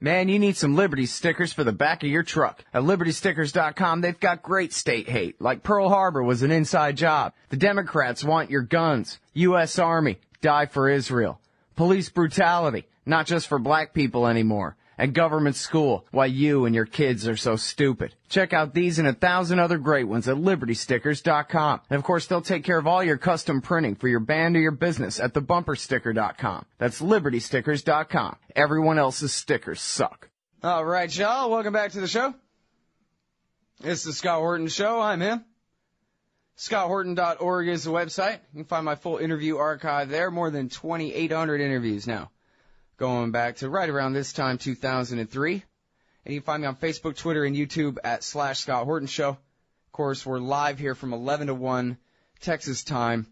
Man, you need some Liberty stickers for the back of your truck. At LibertyStickers.com, they've got great state hate, like Pearl Harbor was an inside job. The Democrats want your guns. U.S. Army, die for Israel. Police brutality, not just for black people anymore. And government school, why you and your kids are so stupid. Check out these and 1,000 other great ones at LibertyStickers.com. And of course, they'll take care of all your custom printing for your band or your business at TheBumperSticker.com. That's LibertyStickers.com. Everyone else's stickers suck. All right, y'all. Welcome back to the show. It's the Scott Horton Show. I'm him. ScottHorton.org is the website. You can find my full interview archive there. More than 2,800 interviews now, going back to right around this time, 2003. And you can find me on Facebook, Twitter, and YouTube at /Scott Horton Show. Of course, we're live here from 11 to 1 Texas time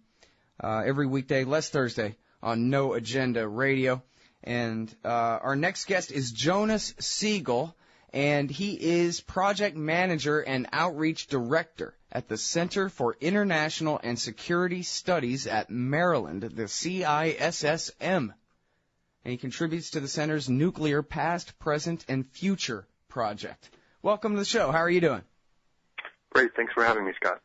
every weekday, less Thursday, on No Agenda Radio. And our next guest is Jonas Siegel, and he is Project Manager and Outreach Director at the Center for International and Security Studies at Maryland, the CISSM. And he contributes to the Center's Nuclear Past, Present, and Future project. Welcome to the show. How are you doing? Great. Thanks for having me, Scott.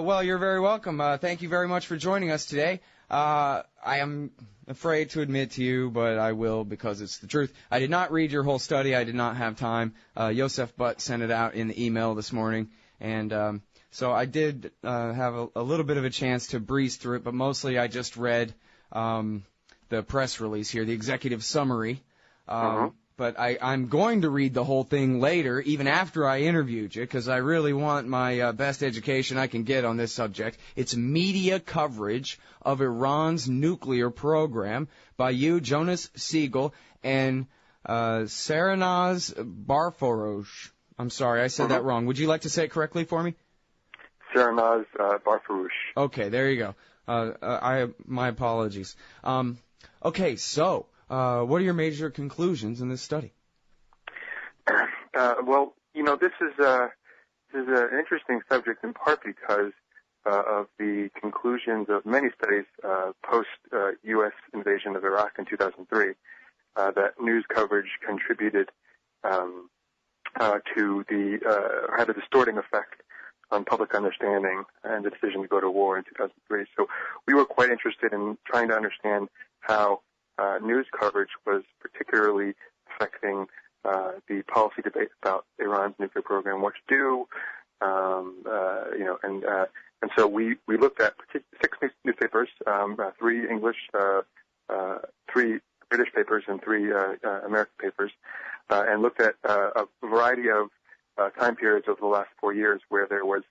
Well, you're very welcome. Thank you very much for joining us today. I am afraid to admit to you, but I will because it's the truth. I did not read your whole study. I did not have time. Yosef Butt sent it out in the email this morning, and so I did have a little bit of a chance to breeze through it, but mostly I just read the press release here, the executive summary. But I'm going to read the whole thing later, even after I interviewed you, because I really want my best education I can get on this subject. It's media coverage of Iran's nuclear program by you, Jonas Siegel, and Saranaz Barfaroush. I'm sorry, I said that wrong. Would you like to say it correctly for me? Saranaz Barfaroush. Okay, there you go. My apologies. Okay, so what are your major conclusions in this study? Well, you know, this is an interesting subject in part because of the conclusions of many studies post U.S. invasion of Iraq in 2003 that news coverage contributed to had a distorting effect on public understanding and the decision to go to war in 2003. So we were quite interested in trying to understand how news coverage was particularly affecting the policy debate about Iran's nuclear program, what to do, and so we looked at 6 newspapers, 3 English, 3 British papers, and 3 American papers, and looked at a variety of time periods over the last 4 years where there was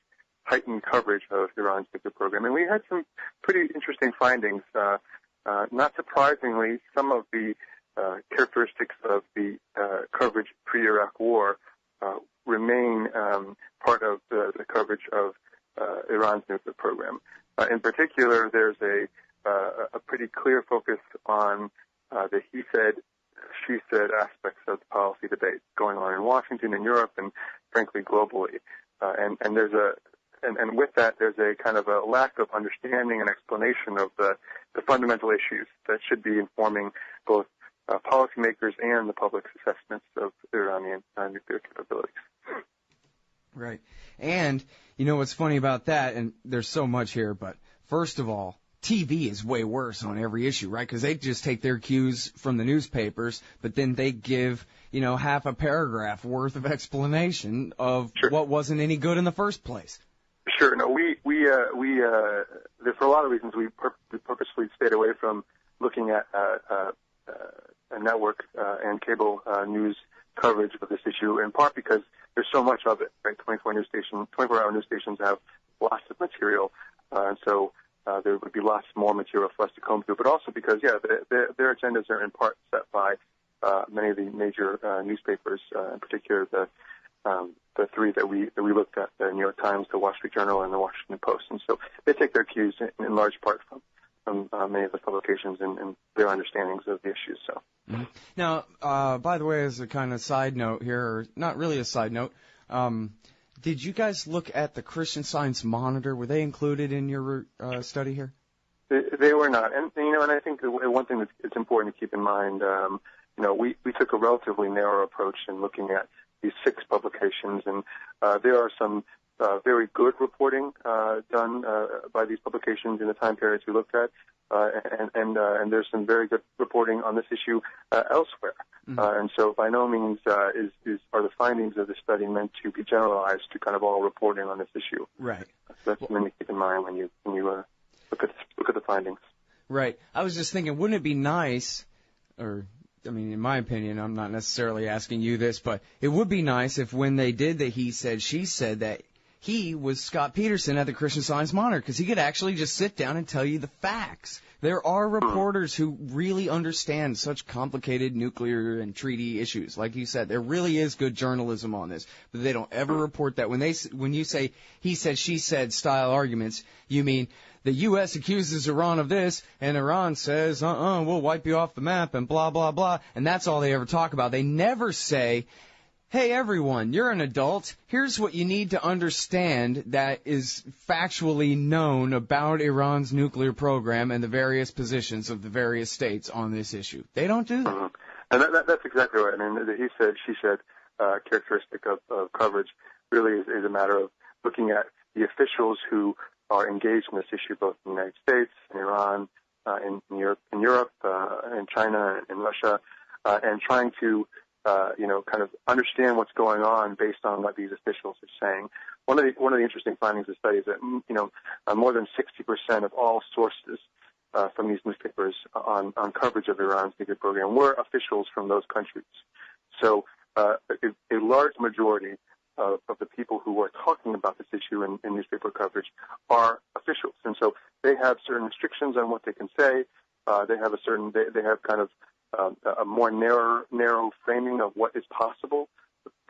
heightened coverage of Iran's nuclear program, and we had some pretty interesting findings. Not surprisingly, some of the characteristics of the coverage pre-Iraq war remain part of the coverage of Iran's nuclear program. In particular, there's a pretty clear focus on the he said, she said aspects of the policy debate going on in Washington and Europe and, frankly, globally. And with that, there's a kind of a lack of understanding and explanation of the fundamental issues that should be informing both policymakers and the public's assessments of Iranian nuclear capabilities. Right. And, you know, what's funny about that, and there's so much here, but first of all, TV is way worse on every issue, right? Because they just take their cues from the newspapers, but then they give, you know, half a paragraph worth of explanation of what wasn't any good in the first place. Sure. No, for a lot of reasons, we purposefully stayed away from looking at a network and cable news coverage of this issue, in part because there's so much of it, right? 24-hour news stations have lots of material, and so there would be lots more material for us to comb through, but also because, their agendas are in part set by many of the major newspapers, in particular the 3 that we looked at, the New York Times, the Wall Street Journal, and the Washington Post. And so they take their cues in large part from many of the publications and their understandings of the issues. So. Mm-hmm. Now, by the way, as a kind of side note here, or not really a side note, did you guys look at the Christian Science Monitor? Were they included in your study here? They were not. And, you know, and I think the one thing that's important to keep in mind, we took a relatively narrow approach in looking at these 6 publications, and there are some very good reporting done by these publications in the time periods we looked at, and there's some very good reporting on this issue elsewhere. And so by no means are the findings of the study meant to be generalized to kind of all reporting on this issue. Right. So that's something to keep in mind when you look at the findings. Right. I was just thinking, wouldn't it be nice, or, I mean, in my opinion, I'm not necessarily asking you this, but it would be nice if when they did the he said, she said, that he was Scott Peterson at the Christian Science Monitor, because he could actually just sit down and tell you the facts. There are reporters who really understand such complicated nuclear and treaty issues. Like you said, there really is good journalism on this, but they don't ever report that. When you say he said, she said style arguments, you mean the U.S. accuses Iran of this, and Iran says, we'll wipe you off the map, and blah, blah, blah, and that's all they ever talk about. They never say, hey, everyone, you're an adult. Here's what you need to understand that is factually known about Iran's nuclear program and the various positions of the various states on this issue. They don't do that. And that's exactly right. I mean, the he said, she said characteristic of coverage really is a matter of looking at the officials who are engaged in this issue, both in the United States, in Iran, in Europe, in China, in Russia, and trying to kind of understand what's going on based on what these officials are saying. One of the interesting findings of the study is that more than 60% of all sources from these newspapers on coverage of Iran's nuclear program were officials from those countries. So a large majority of the people who are talking about this issue in newspaper coverage are officials, and so they have certain restrictions on what they can say. They have kind of a more narrow framing of what is possible,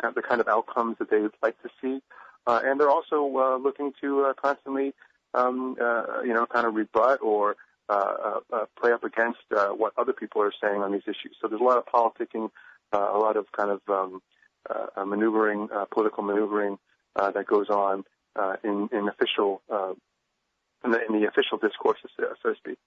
the kind of outcomes that they would like to see, and they're also looking to constantly, kind of rebut or play up against what other people are saying on these issues. So there's a lot of politicking, a lot of kind of maneuvering, political maneuvering that goes on in official in the official discourses, so to speak.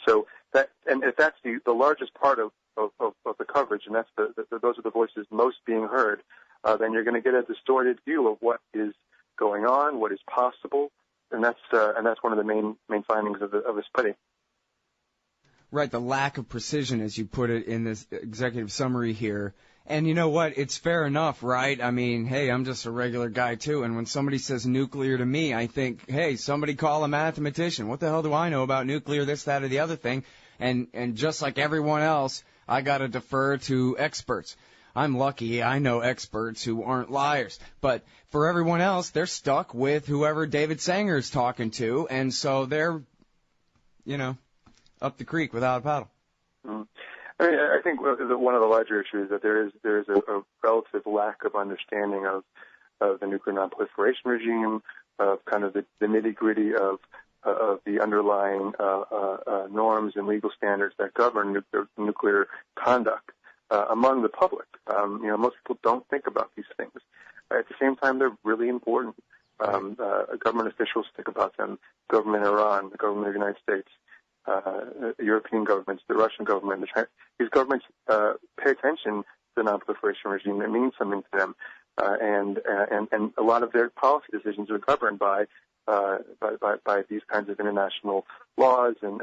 So that, and if that's the largest part of the coverage, and that's those are the voices most being heard, then you're going to get a distorted view of what is going on, what is possible, and that's one of the main findings of the study. Right, the lack of precision, as you put it in this executive summary here. And you know what? It's fair enough, right? I mean, hey, I'm just a regular guy, too. And when somebody says nuclear to me, I think, hey, somebody call a mathematician. What the hell do I know about nuclear, this, that, or the other thing? And just like everyone else, I got to defer to experts. I'm lucky I know experts who aren't liars. But for everyone else, they're stuck with whoever David Sanger's talking to. And so they're, up the creek without a paddle. I mean, I think one of the larger issues is that there is a relative lack of understanding of the nuclear nonproliferation regime, of kind of the nitty-gritty of the underlying norms and legal standards that govern nuclear conduct among the public. Most people don't think about these things. At the same time, they're really important. Government officials think about them. Government Iran, the government of the United States. European governments, the Russian government, these governments pay attention to the non-proliferation regime. It means something to them, and a lot of their policy decisions are governed by these kinds of international laws and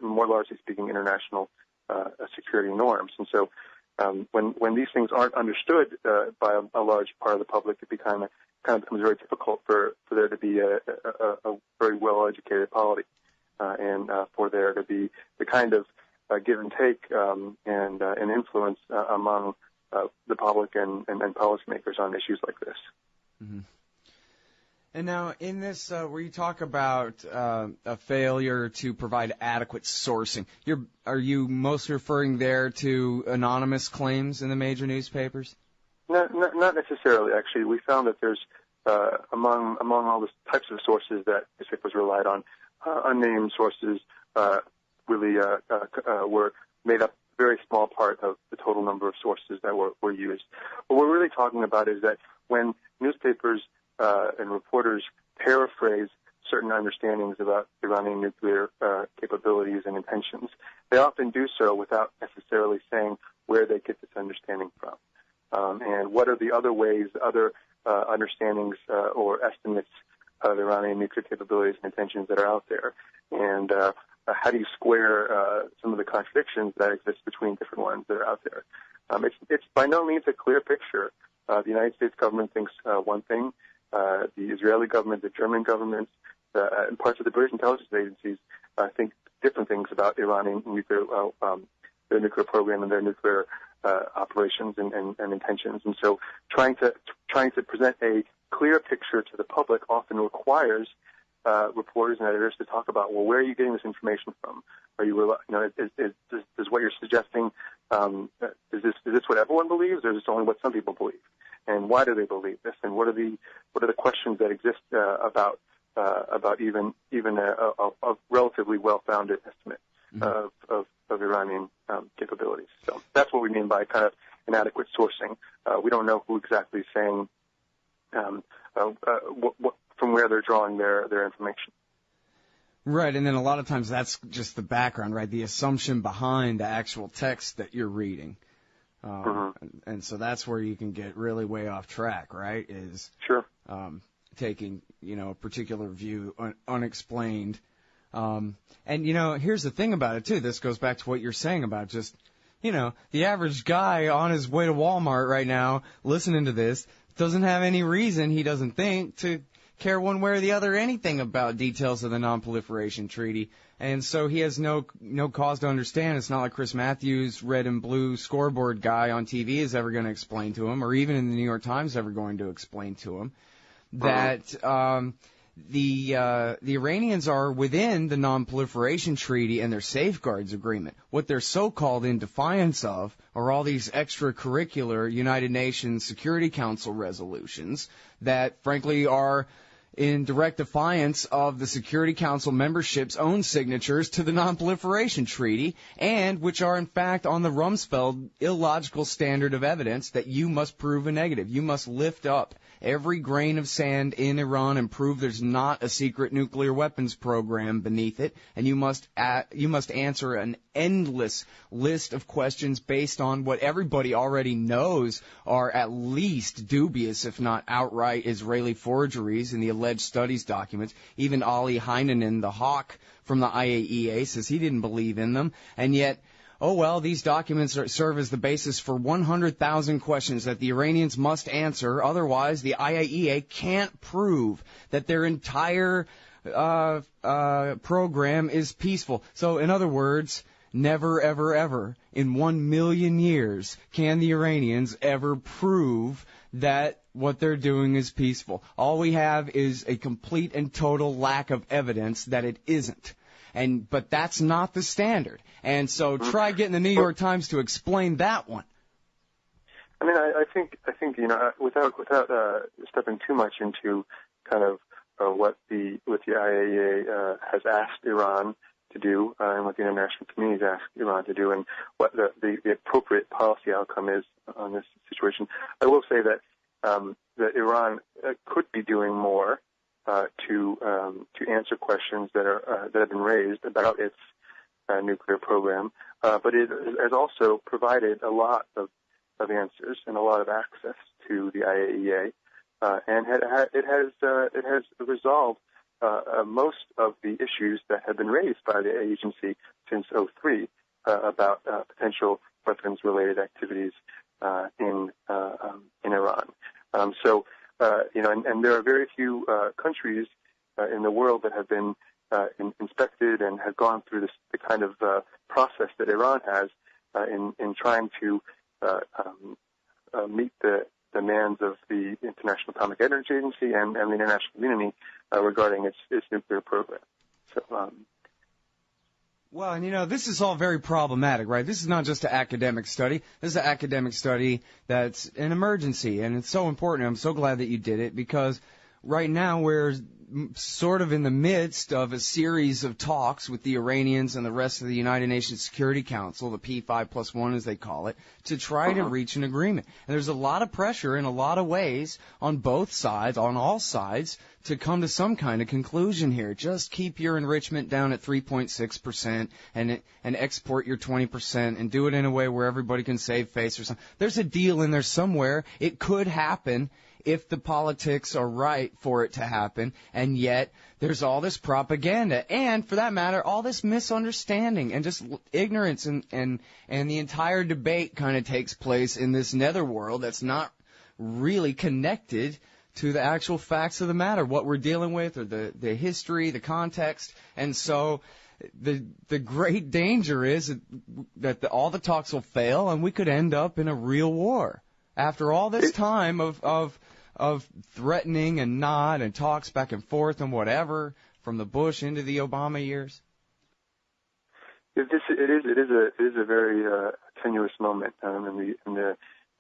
more largely speaking, international security norms. And so, when these things aren't understood by a large part of the public, it kind of becomes very difficult for there to be a very well-educated polity. And for there to be the kind of give and take and influence among the public and policymakers on issues like this. Mm-hmm. And now, in this, where you talk about a failure to provide adequate sourcing, are you most referring there to anonymous claims in the major newspapers? Not necessarily, actually. We found that there's among all the types of sources that newspapers relied on, unnamed sources really were made up a very small part of the total number of sources that were used. What we're really talking about is that when newspapers and reporters paraphrase certain understandings about Iranian nuclear capabilities and intentions, they often do so without necessarily saying where they get this understanding from. And what are the other ways, other understandings or estimates of Iranian nuclear capabilities and intentions that are out there? And how do you square some of the contradictions that exist between different ones that are out there? It's by no means a clear picture. The United States government thinks one thing. The Israeli government, the German government, and parts of the British intelligence agencies think different things about Iranian nuclear, their nuclear program and their nuclear operations and intentions. And so, trying to present a clear picture to the public often requires reporters and editors to talk about, well, where are you getting this information from? Are you, is what you're suggesting? Is this what everyone believes, or is this only what some people believe? And why do they believe this? And what are the questions that exist about even a relatively well-founded estimate of Iranian capabilities? So that's what we mean by kind of inadequate sourcing. We don't know who exactly is saying from where they're drawing their information. Right, and then a lot of times that's just the background, right? The assumption behind the actual text that you're reading. And so that's where you can get really way off track, right? Is sure taking, a particular view unexplained. And, here's the thing about it, too. This goes back to what you're saying about just, the average guy on his way to Walmart right now listening to this doesn't have any reason, he doesn't think, to care one way or the other anything about details of the Non-Proliferation Treaty. And so he has no cause to understand. It's not like Chris Matthews, red and blue scoreboard guy on TV is ever going to explain to him, or even in the New York Times ever going to explain to him, that the Iranians are within the Non-Proliferation Treaty and their Safeguards Agreement. What they're so-called in defiance of are all these extracurricular United Nations Security Council resolutions that, frankly, are in direct defiance of the Security Council membership's own signatures to the Non-Proliferation Treaty, and which are, in fact, on the Rumsfeld illogical standard of evidence that you must prove a negative. You must lift up every grain of sand in Iran and prove there's not a secret nuclear weapons program beneath it, and you must answer an endless list of questions based on what everybody already knows are at least dubious, if not outright Israeli forgeries in the alleged studies documents. Even Ali Heinonen, the hawk from the IAEA, says he didn't believe in them, and yet, oh well, these documents serve as the basis for 100,000 questions that the Iranians must answer. Otherwise, the IAEA can't prove that their entire program is peaceful. So, in other words, never, ever, ever in 1 million years can the Iranians ever prove that what they're doing is peaceful. All we have is a complete and total lack of evidence that it isn't. But that's not the standard. And so try getting the New York Times to explain that one. I mean, I think without stepping too much into kind of what the IAEA has asked Iran to do and what the international community has asked Iran to do, and what the appropriate policy outcome is on this situation, I will say that that Iran could be doing more to answer questions that have been raised about its nuclear program, but it has also provided a lot of answers and a lot of access to the IAEA, and it has resolved most of the issues that have been raised by the agency since '03 about potential weapons-related activities in Iran. And there are very few countries in the world that have been inspected and have gone through the kind of process that Iran has in trying to meet the demands of the International Atomic Energy Agency and the international community regarding its nuclear program. So. Well, and this is all very problematic, right? This is not just an academic study. This is an academic study that's an emergency, and it's so important. I'm so glad that you did it, because right now we're sort of in the midst of a series of talks with the Iranians and the rest of the United Nations Security Council, the P5+1 as they call it, to try to reach an agreement. And there's a lot of pressure in a lot of ways on both sides, on all sides, to come to some kind of conclusion here. Just keep your enrichment down at 3.6% and export your 20% and do it in a way where everybody can save face or something. There's a deal in there somewhere. It could happen if the politics are right for it to happen, and yet there's all this propaganda and, for that matter, all this misunderstanding and just ignorance, and the entire debate kind of takes place in this netherworld that's not really connected to the actual facts of the matter, what we're dealing with, or the history, the context. And so the great danger is that all the talks will fail and we could end up in a real war. After all this time of threatening and not and talks back and forth and whatever from the Bush into the Obama years. It is a very tenuous moment in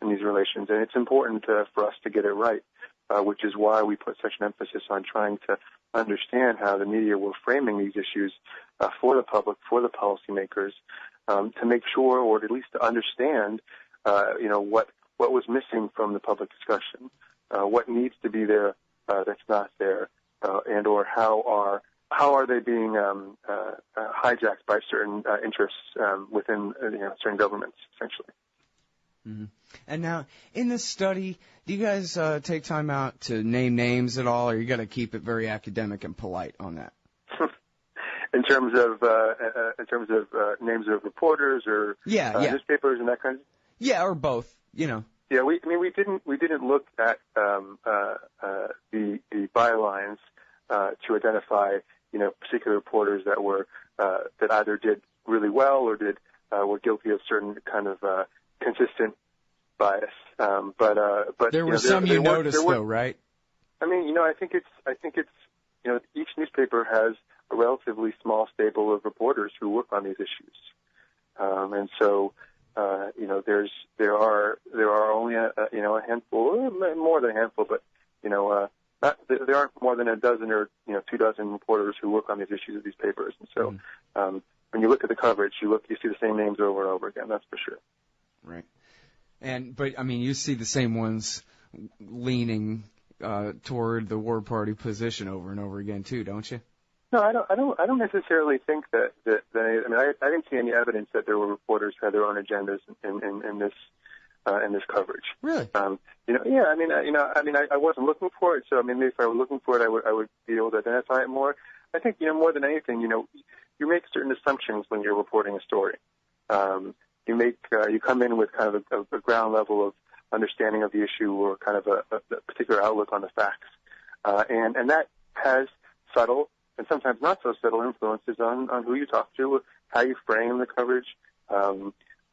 these relations, and it's important for us to get it right, which is why we put such an emphasis on trying to understand how the media were framing these issues for the public, for the policymakers, to make sure, or at least to understand, what was missing from the public discussion, what needs to be there that's not there, and or how are they being hijacked by certain interests within certain governments, essentially. Mm-hmm. And now, in this study, do you guys take time out to name names at all, or you got to keep it very academic and polite on that? In terms of names of reporters or newspapers and that kind of. Yeah, or both. Yeah, we didn't look at the bylines to identify particular reporters that were that either did really well or were guilty of certain kind of consistent bias. But there were some you noticed though, right? I mean, I think it's each newspaper has a relatively small stable of reporters who work on these issues, and so there are only a handful, more than a handful, but there aren't more than a dozen or 24 reporters who work on these issues of these papers, and so when you look at the coverage, you see the same names over and over again. That's for sure. Right. But I mean, you see the same ones leaning toward the war party position over and over again too, don't you? No, I don't necessarily think that. I didn't see any evidence that there were reporters who had their own agendas in this coverage. Really? I wasn't looking for it. So maybe if I were looking for it, I would be able to identify it more. I think more than anything, you make certain assumptions when you're reporting a story. You come in with kind of a ground level of understanding of the issue or kind of a particular outlook on the facts, and that has subtle and sometimes not so subtle influences on who you talk to, how you frame the coverage,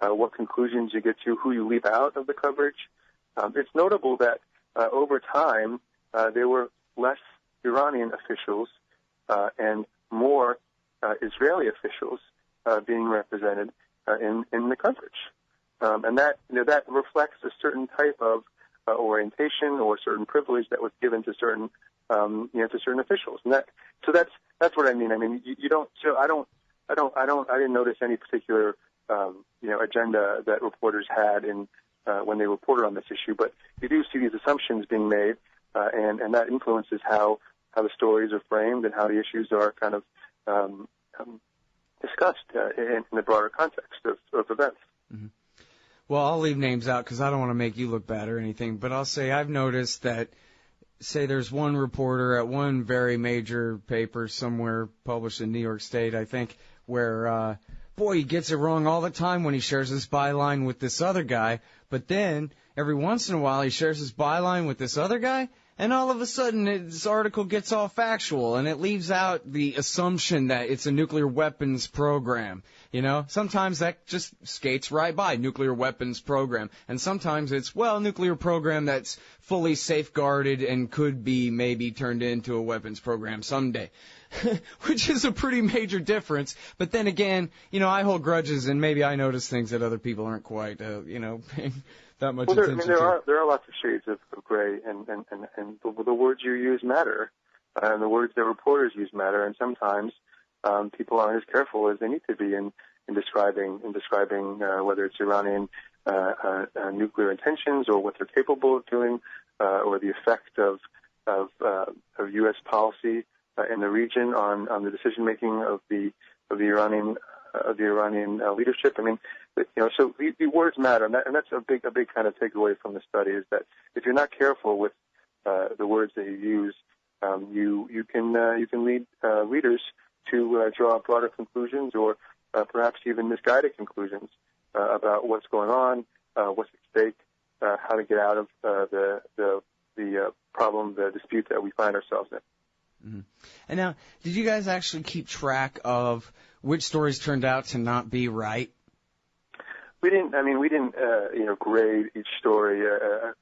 what conclusions you get to, who you leave out of the coverage. It's notable that over time there were less Iranian officials and more Israeli officials being represented in the coverage, and that reflects a certain type of orientation or certain privilege that was given to certain to certain officials, and that's what I mean. I mean, you don't. So I didn't notice any particular agenda that reporters had in when they reported on this issue, but you do see these assumptions being made, and that influences how the stories are framed and how the issues are kind of discussed in the broader context of events. Mm-hmm. Well, I'll leave names out because I don't want to make you look bad or anything, but I'll say I've noticed that, say there's one reporter at one very major paper somewhere published in New York State, I think, where, he gets it wrong all the time when he shares his byline with this other guy, but then every once in a while he shares his byline with this other guy, and all of a sudden this article gets all factual, and it leaves out the assumption that it's a nuclear weapons program. Sometimes that just skates right by, nuclear weapons program. And sometimes it's, nuclear program that's fully safeguarded and could be maybe turned into a weapons program someday. Which is a pretty major difference. But then again, I hold grudges, and maybe I notice things that other people aren't quite, paying that much attention to. There are lots of shades of gray, and the words you use matter, and the words that reporters use matter, and sometimes people aren't as careful as they need to be in describing whether it's Iranian nuclear intentions or what they're capable of doing, or the effect of U.S. policy in the region on the decision making of the Iranian leadership. I mean, so the words matter, and that's a big kind of takeaway from the study is that if you're not careful with the words that you use, you can lead readers to draw broader conclusions or perhaps even misguided conclusions about what's going on, what's at stake, how to get out of the problem, the dispute that we find ourselves in. Mm-hmm. And now, did you guys actually keep track of which stories turned out to not be right? We didn't. I mean, we didn't. Grade each story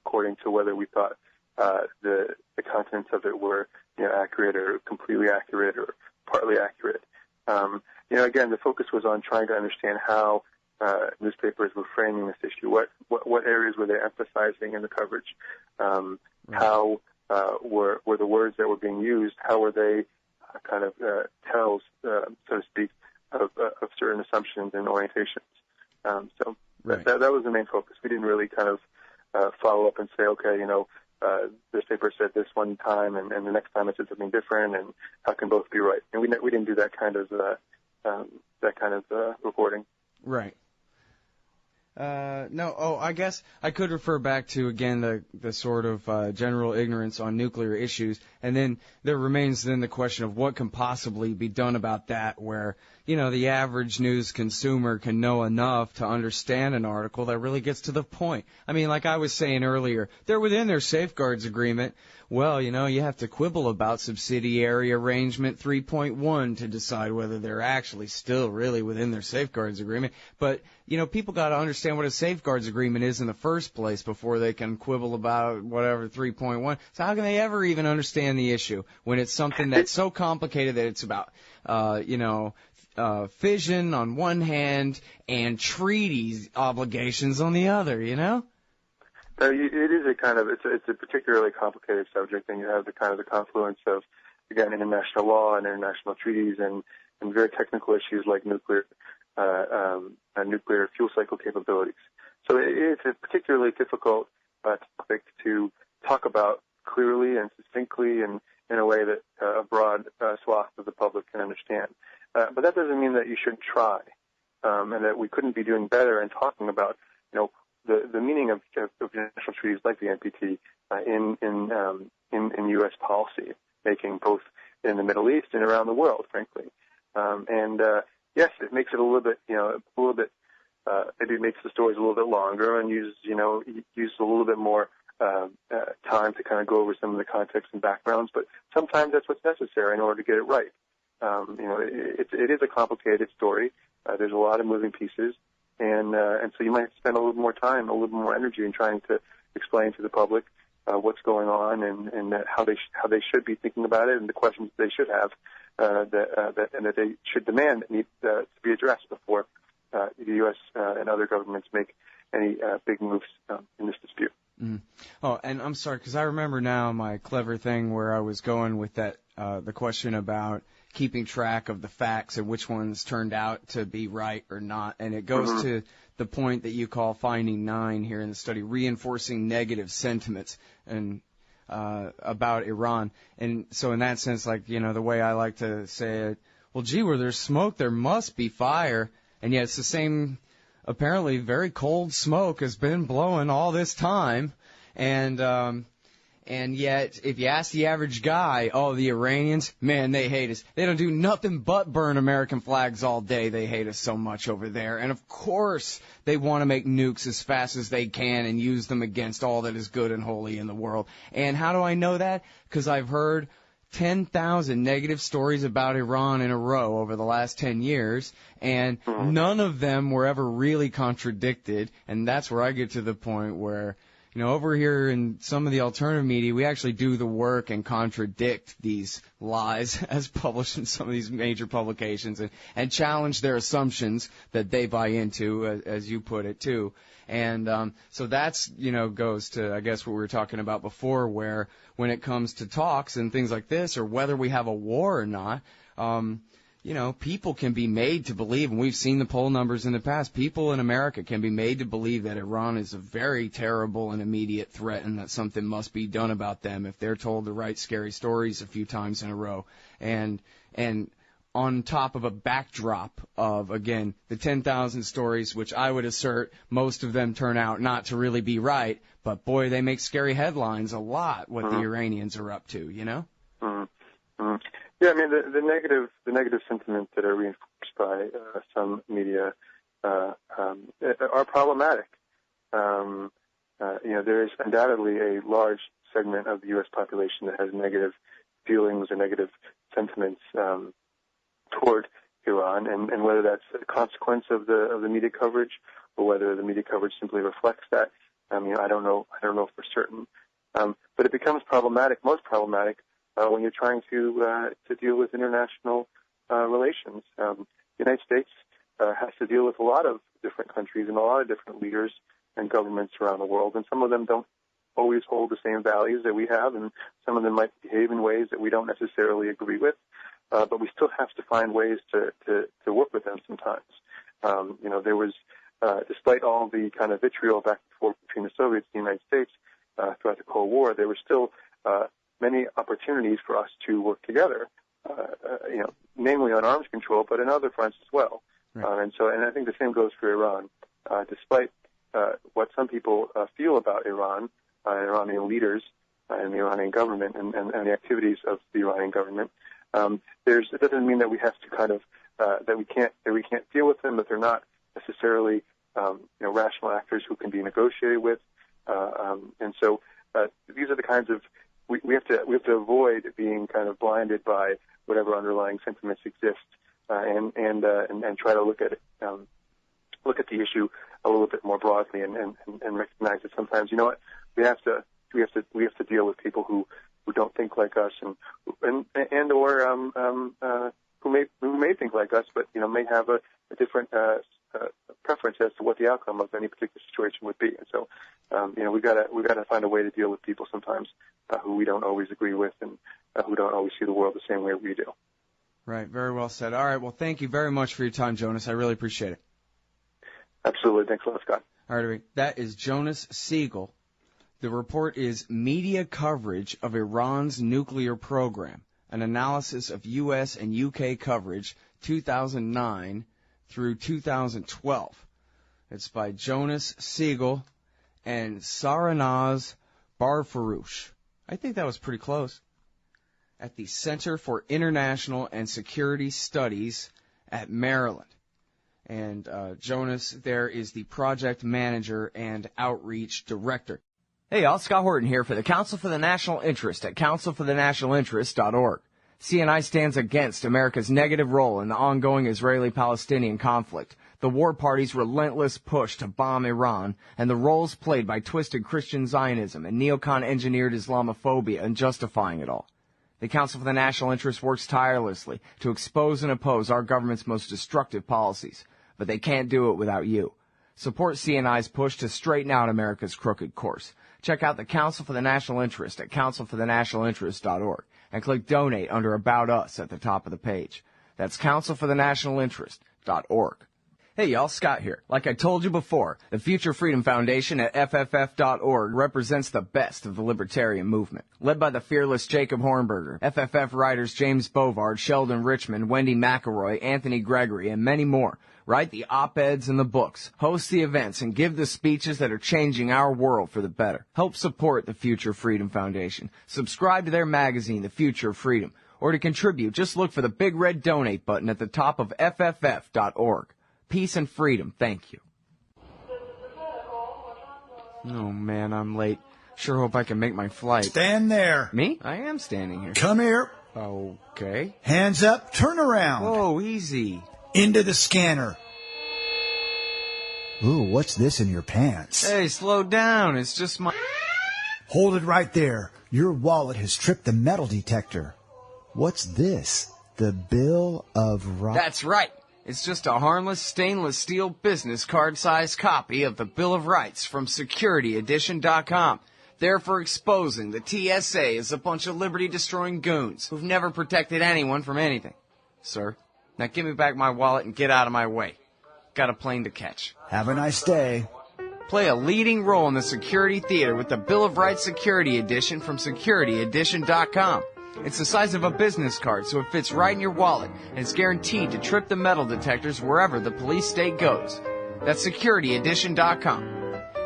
according to whether we thought the contents of it were accurate or completely accurate or partly accurate. Again, the focus was on trying to understand how newspapers were framing this issue. What areas were they emphasizing in the coverage? Right. How were the words that were being used? How were they kind of tells, so to speak, of certain assumptions and orientations? Right. that was the main focus. We didn't really kind of follow up and say, okay, this paper said this one time, and the next time it said something different, and how can both be right? And we didn't do that kind of reporting. Right. No. Oh, I guess I could refer back to again the sort of general ignorance on nuclear issues, and then there remains then the question of what can possibly be done about that, where the average news consumer can know enough to understand an article that really gets to the point. I mean, like I was saying earlier, they're within their safeguards agreement. Well, you have to quibble about subsidiary arrangement 3.1 to decide whether they're actually still really within their safeguards agreement. But, people got to understand what a safeguards agreement is in the first place before they can quibble about whatever 3.1. So how can they ever even understand the issue when it's something that's so complicated that it's about, fission on one hand and treaties obligations on the other, It is it's a particularly complicated subject, and you have the kind of the confluence of, again, international law and international treaties and very technical issues like nuclear fuel cycle capabilities. So it's a particularly difficult topic to talk about clearly and succinctly and in a way that a broad swath of the public can understand. But that doesn't mean that you shouldn't try, and that we couldn't be doing better in talking about, the meaning of international treaties like the NPT in U.S. policy making, both in the Middle East and around the world, frankly. Yes, it makes it a little bit, maybe it makes the stories a little bit longer and use a little bit more time to kind of go over some of the context and backgrounds. But sometimes that's what's necessary in order to get it right. It is a complicated story. There's a lot of moving pieces, and so you might spend a little more time, a little more energy in trying to explain to the public what's going on and how they should be thinking about it and the questions they should have that they should demand need to be addressed before the U.S. and other governments make any big moves in this dispute. Mm. Oh, and I'm sorry, because I remember now my clever thing where I was going with that the question about keeping track of the facts and which ones turned out to be right or not. And it goes to the point that you call finding 9 here in the study, reinforcing negative sentiments and about Iran. And so in that sense, like, the way I like to say it, well, gee, where there's smoke, there must be fire. And yet it's the same, apparently very cold smoke has been blowing all this time. And yet, if you ask the average guy, the Iranians, man, they hate us. They don't do nothing but burn American flags all day. They hate us so much over there. And of course, they want to make nukes as fast as they can and use them against all that is good and holy in the world. And how do I know that? Because I've heard 10,000 negative stories about Iran in a row over the last 10 years, and none of them were ever really contradicted. And that's where I get to the point where, over here in some of the alternative media, we actually do the work and contradict these lies as published in some of these major publications and challenge their assumptions that they buy into, as you put it, too. And so that's, goes to, I guess, what we were talking about before, where when it comes to talks and things like this, or whether we have a war or not, people can be made to believe, and we've seen the poll numbers in the past, people in America can be made to believe that Iran is a very terrible and immediate threat and that something must be done about them if they're told the right scary stories a few times in a row. And on top of a backdrop of, again, the 10,000 stories, which I would assert most of them turn out not to really be right, but boy, they make scary headlines a lot, what the Iranians are up to, Yeah, I mean, the negative sentiments that are reinforced by some media are problematic. There is undoubtedly a large segment of the U.S. population that has negative feelings or negative sentiments toward Iran, and whether that's a consequence of the media coverage or whether the media coverage simply reflects that, I don't know for certain. But it becomes most problematic, when you're trying to deal with international relations. The United States has to deal with a lot of different countries and a lot of different leaders and governments around the world, and some of them don't always hold the same values that we have, and some of them might behave in ways that we don't necessarily agree with. But we still have to find ways to work with them sometimes. There was, despite all the kind of vitriol back and forth between the Soviets and the United States throughout the Cold War, there were still many opportunities for us to work together, namely on arms control, but in other fronts as well. Right. And I think the same goes for Iran. Despite what some people feel about Iran, Iranian leaders, and the Iranian government, and the activities of the Iranian government, it doesn't mean that we have to kind of that we can't deal with them, that they're not necessarily rational actors who can be negotiated with, and so these are the kinds of we have to avoid being kind of blinded by whatever underlying sentiments exist, and try to look at the issue a little bit more broadly, and recognize that sometimes we have to deal with people who don't think like us, and or who may think like us, but may have a different preference as to what the outcome of any particular situation would be. And so we gotta find a way to deal with people sometimes who we don't always agree with, and who don't always see the world the same way we do. Right. Very well said. All right. Well, thank you very much for your time, Jonas. I really appreciate it. Absolutely. Thanks a lot, Scott. All right. That is Jonas Siegel. The report is Media Coverage of Iran's Nuclear Program, an analysis of U.S. and U.K. coverage 2009 through 2012. It's by Jonas Siegel and Saranaz Barfarouche. I think that was pretty close. At the Center for International and Security Studies at Maryland. And Jonas there is the project manager and outreach director. Hey y'all, Scott Horton here for the Council for the National Interest at councilforthenationalinterest.org. CNI stands against America's negative role in the ongoing Israeli-Palestinian conflict, the war party's relentless push to bomb Iran, and the roles played by twisted Christian Zionism and neocon-engineered Islamophobia in justifying it all. The Council for the National Interest works tirelessly to expose and oppose our government's most destructive policies, but they can't do it without you. Support CNI's push to straighten out America's crooked course. Check out the Council for the National Interest at councilforthenationalinterest.org and click Donate under About Us at the top of the page. That's councilforthenationalinterest.org. Hey y'all, Scott here. Like I told you before, the Future Freedom Foundation at FFF.org represents the best of the libertarian movement. Led by the fearless Jacob Hornberger, FFF writers James Bovard, Sheldon Richmond, Wendy McElroy, Anthony Gregory, and many more write the op-eds and the books, host the events, and give the speeches that are changing our world for the better. Help support the Future Freedom Foundation. Subscribe to their magazine, The Future of Freedom. Or to contribute, just look for the big red donate button at the top of FFF.org. Peace and freedom. Thank you. Oh, man, I'm late. Sure hope I can make my flight. Stand there. Me? I am standing here. Come here. Okay. Hands up. Turn around. Whoa, easy. Into the scanner. Ooh, what's this in your pants? Hey, slow down. It's just my... Hold it right there. Your wallet has tripped the metal detector. What's this? The Bill of Rights? That's right. It's just a harmless stainless steel business card-sized copy of the Bill of Rights from SecurityEdition.com. There for exposing the TSA as a bunch of liberty-destroying goons who've never protected anyone from anything. Sir? Now give me back my wallet and get out of my way. Got a plane to catch. Have a nice day. Play a leading role in the security theater with the Bill of Rights Security Edition from SecurityEdition.com. It's the size of a business card, so it fits right in your wallet, and it's guaranteed to trip the metal detectors wherever the police state goes. That's SecurityEdition.com.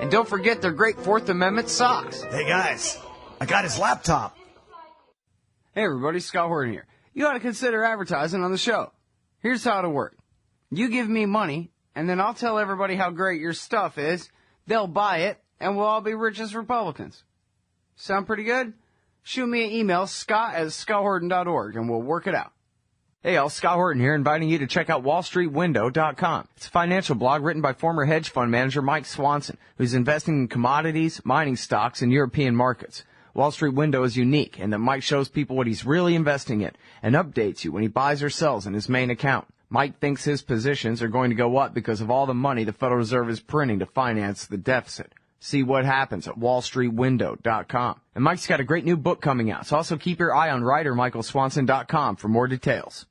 And don't forget their great Fourth Amendment socks. Hey guys, I got his laptop. Hey everybody, Scott Horton here. You ought to consider advertising on the show. Here's how it'll work. You give me money, and then I'll tell everybody how great your stuff is. They'll buy it, and we'll all be rich as Republicans. Sound pretty good? Shoot me an email, scott@scotthorton.org, and we'll work it out. Hey, all, Scott Horton here, inviting you to check out wallstreetwindow.com. It's a financial blog written by former hedge fund manager Mike Swanson, who's investing in commodities, mining stocks, and European markets. Wall Street Window is unique in that Mike shows people what he's really investing in and updates you when he buys or sells in his main account. Mike thinks his positions are going to go up because of all the money the Federal Reserve is printing to finance the deficit. See what happens at wallstreetwindow.com. And Mike's got a great new book coming out, so also keep your eye on writer MichaelSwanson.com for more details.